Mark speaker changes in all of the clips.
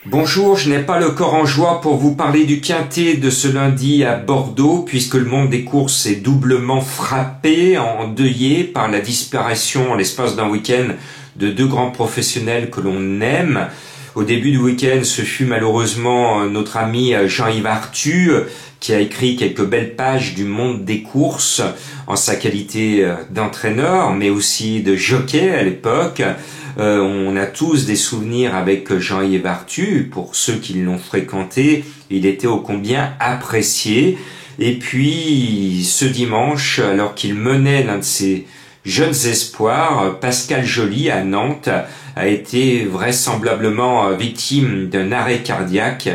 Speaker 1: Bonjour, je n'ai pas le corps en joie pour vous parler du quintet de ce lundi à Bordeaux, puisque le monde des courses est doublement frappé, endeuillé par la disparition en l'espace d'un week-end de deux grands professionnels que l'on aime. Au début du week-end, ce fut malheureusement notre ami Jean-Yves Arthus, qui a écrit quelques belles pages du monde des courses en sa qualité d'entraîneur, mais aussi de jockey à l'époque. On a tous des souvenirs avec Jean-Yves Arthus. Pour ceux qui l'ont fréquenté, il était ô combien apprécié. Et puis, ce dimanche, alors qu'il menait l'un de ses jeunes espoirs, Pascal Joly à Nantes a été vraisemblablement victime d'un arrêt cardiaque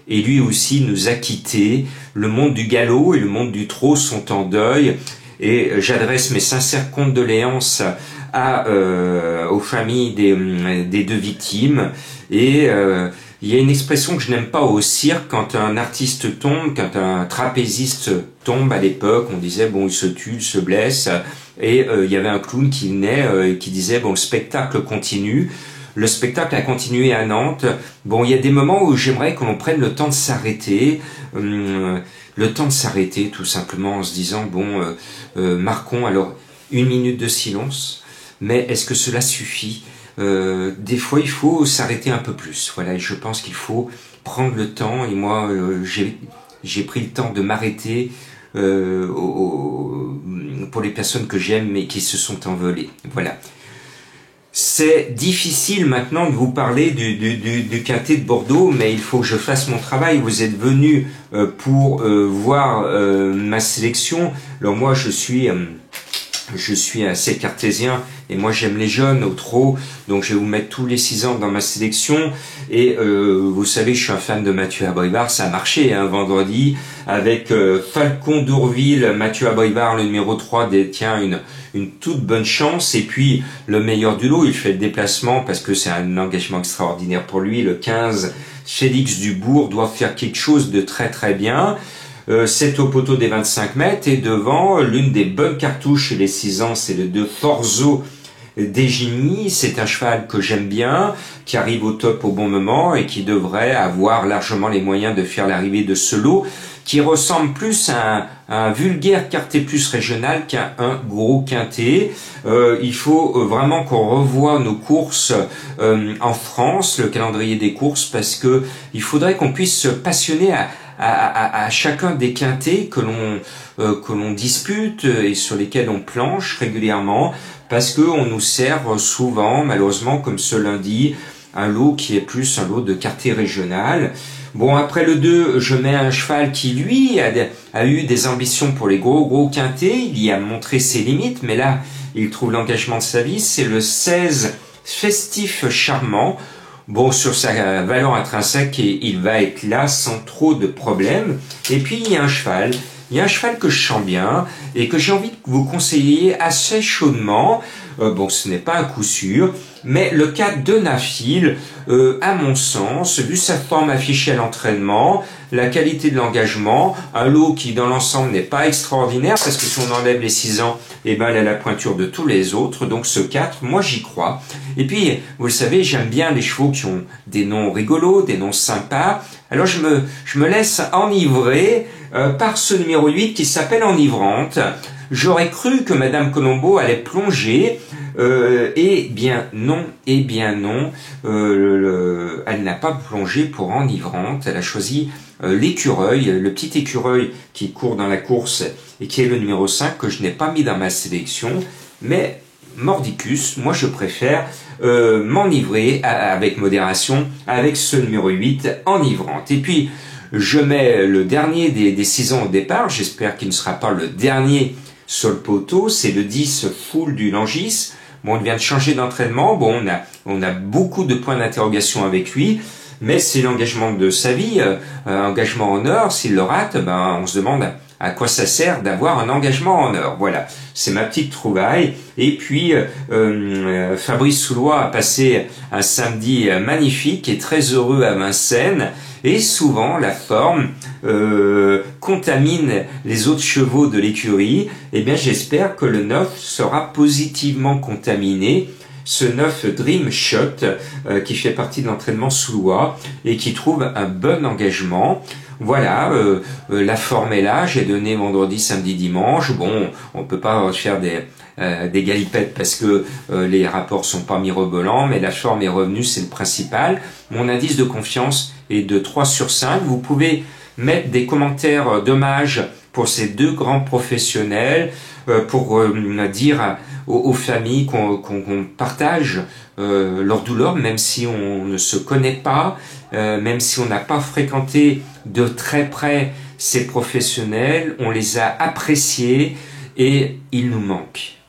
Speaker 1: et lui aussi nous a quittés. Le monde du galop et le monde du trot sont en deuil et j'adresse mes sincères condoléances aux familles des deux victimes. Et il y a une expression que je n'aime pas au cirque: quand un artiste tombe, quand un trapéziste tombe, à l'époque on disait bon, il se tue, il se blesse, et il y avait un clown qui venait et qui disait bon, le spectacle continue. Le spectacle a continué à Nantes. Bon, il y a des moments où j'aimerais que l'on prenne le temps de s'arrêter, tout simplement, en se disant bon, marquons alors une minute de silence. Mais est-ce que cela suffit? Des fois, il faut s'arrêter un peu plus. Voilà, et je pense qu'il faut prendre le temps. Et moi, j'ai pris le temps de m'arrêter pour les personnes que j'aime mais qui se sont envolées. Voilà. C'est difficile maintenant de vous parler du quintet de Bordeaux, mais il faut que je fasse mon travail. Vous êtes venus pour voir ma sélection. Alors moi, je suis assez cartésien et moi j'aime les jeunes au trot, donc je vais vous mettre tous les 6 ans dans ma sélection. Et vous savez, je suis un fan de Mathieu Abrivard. Ça a marché vendredi avec Falcon d'Ourville. Mathieu Abrivard, le numéro 3, détient une toute bonne chance. Et puis le meilleur du lot, il fait le déplacement parce que c'est un engagement extraordinaire pour lui. Le 15, Félix Dubourg, doit faire quelque chose de très très bien. C'est au poteau des 25 mètres et devant, l'une des bonnes cartouches chez les 6 ans, c'est le 2 Forzo Degini. C'est un cheval que j'aime bien, qui arrive au top au bon moment et qui devrait avoir largement les moyens de faire l'arrivée de ce lot, qui ressemble plus à un vulgaire quartet plus régional qu'à un gros quintet. Il faut vraiment qu'on revoie nos courses en France, le calendrier des courses, parce que il faudrait qu'on puisse se passionner à chacun des quintets que l'on dispute et sur lesquels on planche régulièrement, parce que on nous sert souvent, malheureusement, comme ce lundi, un lot qui est plus un lot de quartier régional. Bon, après le 2, je mets un cheval qui, lui, a eu des ambitions pour les gros quintets. Il y a montré ses limites, mais là, il trouve l'engagement de sa vie. C'est le 16, Festif Charmant. Bon, sur sa valeur intrinsèque, il va être là sans trop de problèmes. Et puis, il y a un cheval que je sens bien et que j'ai envie de vous conseiller assez chaudement. Bon, ce n'est pas un coup sûr, mais le 4 de Nafil, à mon sens, vu sa forme affichée à l'entraînement, la qualité de l'engagement, un lot qui dans l'ensemble n'est pas extraordinaire, parce que si on enlève les 6 ans, eh ben, elle a la pointure de tous les autres. Donc ce 4, moi j'y crois. Et puis, vous le savez, j'aime bien les chevaux qui ont des noms rigolos, des noms sympas. Alors je me laisse enivrer par ce numéro 8 qui s'appelle Enivrante. J'aurais cru que Madame Colombo allait plonger, eh bien non, elle n'a pas plongé pour Enivrante. Elle a choisi l'écureuil, le petit écureuil qui court dans la course et qui est le numéro 5, que je n'ai pas mis dans ma sélection, mais Mordicus, moi je préfère m'enivrer avec modération avec ce numéro 8, Enivrante. Et puis je mets le dernier des 6 ans au départ, j'espère qu'il ne sera pas le dernier sur le poteau, c'est le 10, Foule du Langis. Bon, il vient de changer d'entraînement, bon, on a beaucoup de points d'interrogation avec lui, mais c'est l'engagement de sa vie, engagement en or. S'il le rate, ben, on se demande à quoi ça sert d'avoir un engagement en or. Voilà, c'est ma petite trouvaille. Et puis, Fabrice Soulois a passé un samedi magnifique et très heureux à Vincennes. Et souvent, la forme contamine les autres chevaux de l'écurie. Eh bien, j'espère que le 9 sera positivement contaminé. ce 9 Dream Shot qui fait partie de l'entraînement Soulois et qui trouve un bon engagement. Voilà, la forme est là, j'ai donné vendredi, samedi, dimanche. Bon, on peut pas faire des galipettes parce que les rapports sont pas mirobolants, mais la forme est revenue, c'est le principal. Mon indice de confiance est de 3 sur 5. Vous pouvez mettre des commentaires d'hommage pour ces deux grands professionnels, pour dire aux familles qu'on partage leur douleur, même si on ne se connaît pas, même si on n'a pas fréquenté de très près ces professionnels, on les a appréciés et ils nous manquent.